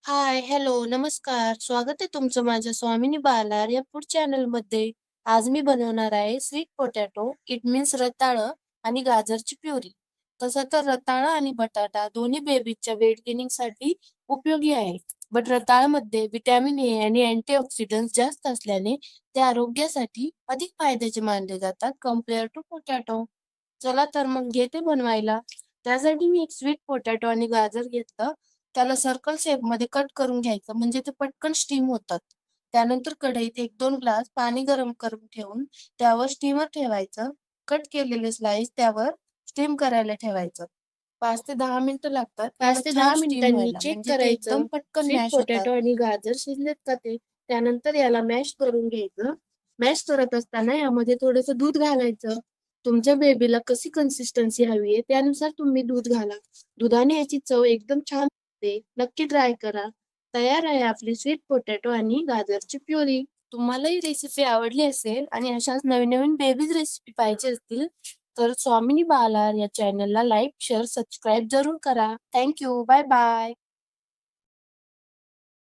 हाय, hello, नमस्कार. स्वागत आहे तुमचं माझ्या स्वामिनी बालार या फूड चॅनलमध्ये. आज मी बनवणार आहे स्वीट पोटॅटो. इट मीन्स रताळं आणि गाजरची प्युरी. तसं तर रताळं आणि बटाटा दोन्ही बेबीच्या वेट गेनिंगसाठी उपयोगी आहे. बट रताळ्यामध्ये व्हिटॅमिन ए आणि अँटीऑक्सिडंट्स जास्त असल्याने ते आरोग्यासाठी अधिक फायद्याचे मानले जातात कम्पेअर टू पोटॅटो. चला तर मग घेते बनवायला. त्यासाठी मी एक स्वीट पोटॅटो आणि गाजर घेतलं. त्याला सर्कल शेपमध्ये कट करून घ्यायचं म्हणजे ते पटकन स्टीम होतात. त्यानंतर कढईत 1-2 ग्लास पाणी गरम करून ठेवून त्यावर स्टीमर ठेवायचं. कट केलेले स्लाइस त्यावर स्टीम करायला ठेवायचं. 5 ते 10 मिनिटं लागतात 5 त्याला ते छान 10 स्टीम मिनिटांनी व्हायला चेक म्हणजे ते करायचं. एकदम पटकन स्वीट मॅश होतात. पोटॅटो आणि गाजर शिजलेत का ते. त्यानंतर याला मॅश करून घ्यायचं. मॅश करत असताना यामध्ये थोडंसं दूध घालायचं. तुमच्या बेबीला कशी कन्सिस्टन्सी हवी आहे त्यानुसार तुम्ही दूध घाला. दुधाने याची चव एकदम छान होते. नक्की ट्राय करा. तयार आहे आपली स्वीट पोटॅटो आणि गाजरची प्युरी. तुम्हाला ही रेसिपी आवडली असेल आणि अशाच नवीन-नवीन बेबीज रेसिपी पाहिजे असतील तर स्वामिनी बालार या चॅनलला लाईक, शेअर, सबस्क्राईब जरूर करा. Thank bye bye.